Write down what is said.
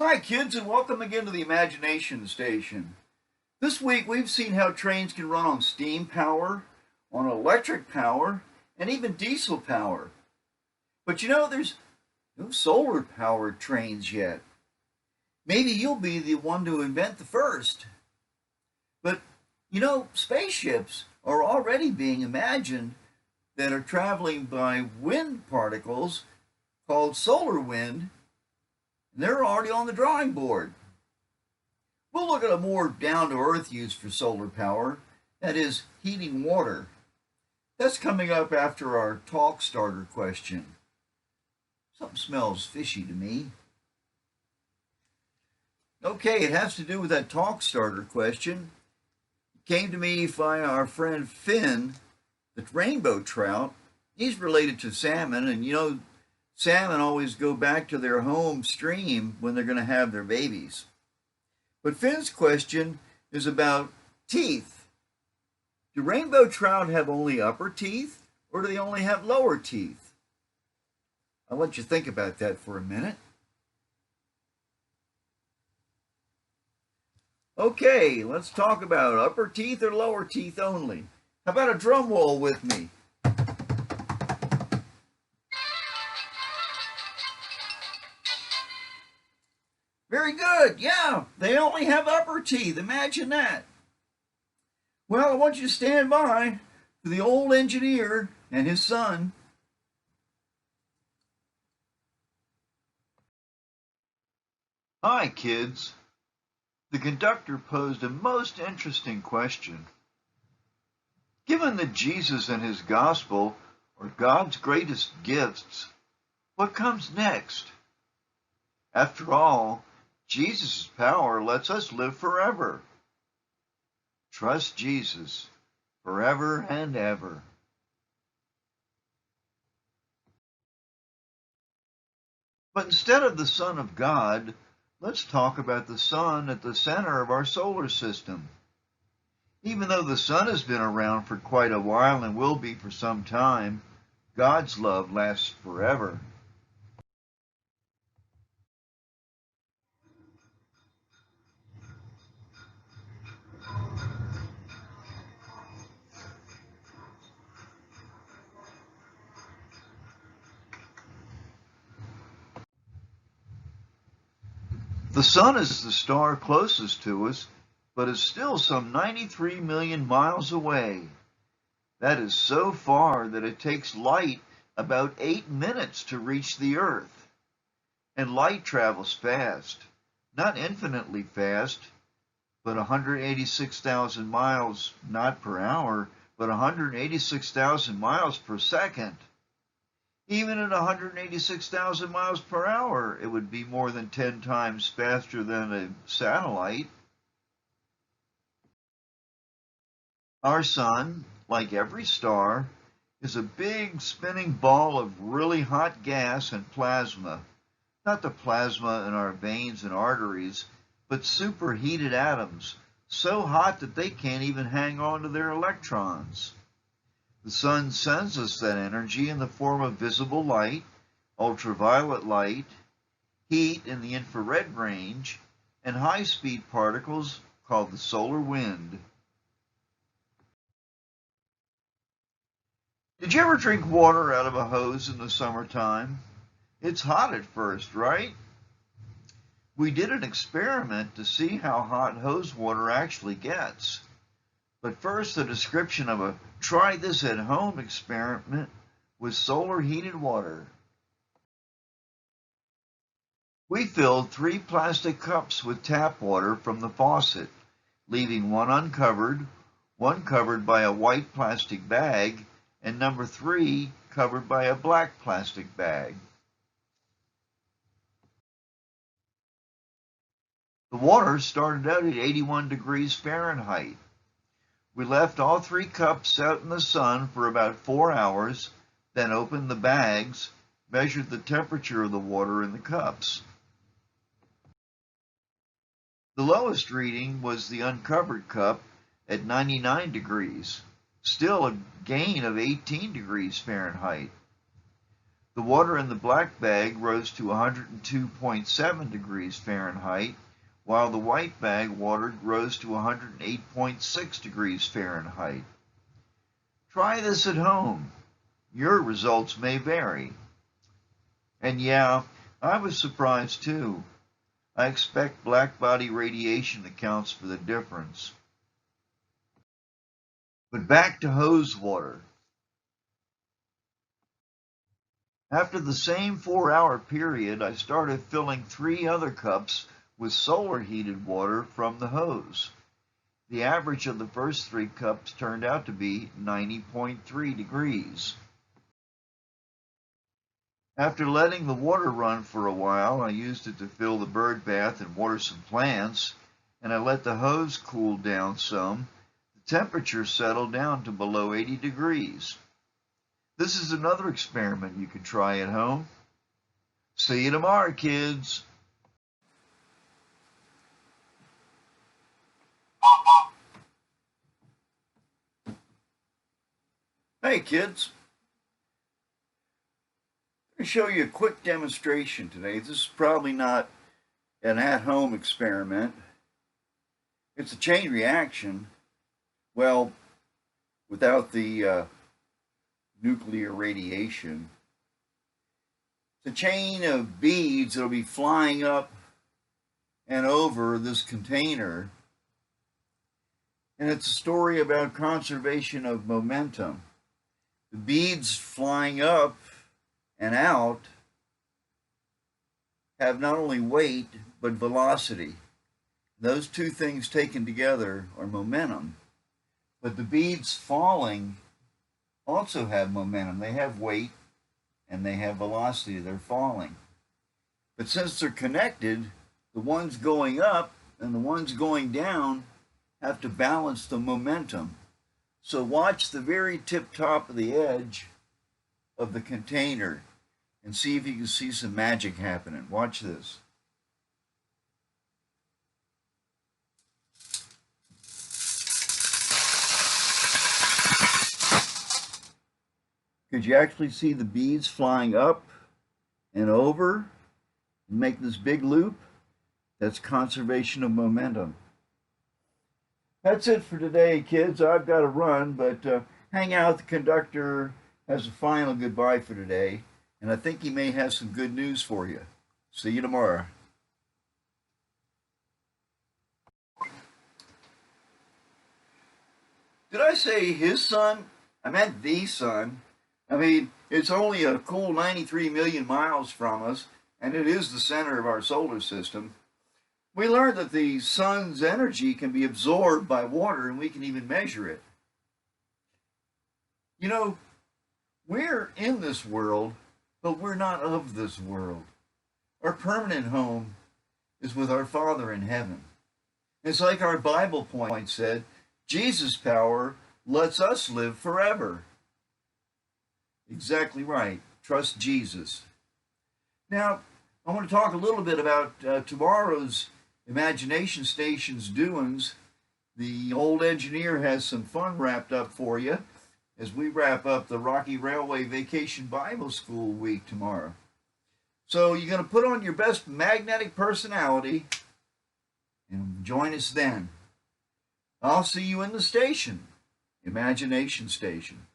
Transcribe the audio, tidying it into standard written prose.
Hi kids, and welcome again to the Imagination Station. This week we've seen how trains can run on steam power, on electric power, and even diesel power. But there's no solar powered trains yet. Maybe you'll be the one to invent the first. But spaceships are already being imagined that are traveling by wind particles called solar wind. They're already on the drawing board. We'll look at a more down-to-earth use for solar power, that is, heating water. That's coming up after our talk starter question. Something smells fishy to me. Okay, it has to do with that talk starter question. It came to me by our friend Finn, the rainbow trout. He's related to salmon, and salmon always go back to their home stream when they're going to have their babies. But Finn's question is about teeth. Do rainbow trout have only upper teeth, or do they only have lower teeth? I'll let you think about that for a minute. Okay, let's talk about upper teeth or lower teeth only. How about a drum roll with me? Very good. Yeah, they only have upper teeth. Imagine that. Well, I want you to stand by for the old engineer and his son. Hi, kids. The conductor posed a most interesting question. Given that Jesus and his gospel are God's greatest gifts, what comes next? After all, Jesus' power lets us live forever. Trust Jesus forever and ever. But instead of the Son of God, let's talk about the sun at the center of our solar system. Even though the sun has been around for quite a while and will be for some time, God's love lasts forever. The sun is the star closest to us, but is still some 93 million miles away. That is so far that it takes light about 8 minutes to reach the Earth. And light travels fast, not infinitely fast, but 186,000 miles, not per hour, but 186,000 miles per second. Even at 186,000 miles per hour, it would be more than 10 times faster than a satellite. Our sun, like every star, is a big spinning ball of really hot gas and plasma. Not the plasma in our veins and arteries, but superheated atoms, so hot that they can't even hang on to their electrons. The sun sends us that energy in the form of visible light, ultraviolet light, heat in the infrared range, and high-speed particles called the solar wind. Did you ever drink water out of a hose in the summertime? It's hot at first, right? We did an experiment to see how hot hose water actually gets. But first, a description of a try this at home experiment with solar heated water. We filled 3 plastic cups with tap water from the faucet, leaving one uncovered, one covered by a white plastic bag, and number 3 covered by a black plastic bag. The water started out at 81 degrees Fahrenheit. We left all 3 cups out in the sun for about 4 hours, then opened the bags, measured the temperature of the water in the cups. The lowest reading was the uncovered cup at 99 degrees, still a gain of 18 degrees Fahrenheit. The water in the black bag rose to 102.7 degrees Fahrenheit, while the white bag water rose to 108.6 degrees Fahrenheit. Try this at home. Your results may vary. And yeah, I was surprised too. I expect black body radiation accounts for the difference. But back to hose water. After the same 4-hour period, I started filling 3 other cups with solar heated water from the hose. The average of the first 3 cups turned out to be 90.3 degrees. After letting the water run for a while, I used it to fill the bird bath and water some plants, and I let the hose cool down some. The temperature settled down to below 80 degrees. This is another experiment you can try at home. See you tomorrow, kids. Hey, kids. I'm going to show you a quick demonstration today. This is probably not an at-home experiment. It's a chain reaction. Well, without the nuclear radiation. It's a chain of beads that'll be flying up and over this container. And it's a story about conservation of momentum. The beads flying up and out have not only weight, but velocity. Those two things taken together are momentum. But the beads falling also have momentum. They have weight and they have velocity. They're falling. But since they're connected, the ones going up and the ones going down have to balance the momentum. So watch the very tip top of the edge of the container and see if you can see some magic happening. Watch this. Could you actually see the beads flying up and over and make this big loop? That's conservation of momentum. That's it for today, kids. I've got to run, but hang out. The conductor has a final goodbye for today, and I think he may have some good news for you. See you tomorrow. Did I say his sun? I meant the sun. I mean, it's only a cool 93 million miles from us, and it is the center of our solar system. We learned that the sun's energy can be absorbed by water, and we can even measure it. You know, we're in this world, but we're not of this world. Our permanent home is with our Father in heaven. It's like our Bible point said, Jesus' power lets us live forever. Exactly right. Trust Jesus. Now, I want to talk a little bit about tomorrow's Imagination Station's doings. The old engineer has some fun wrapped up for you as we wrap up the Rocky Railway Vacation Bible School week tomorrow. So you're going to put on your best magnetic personality and join us then. I'll see you in the station, Imagination Station.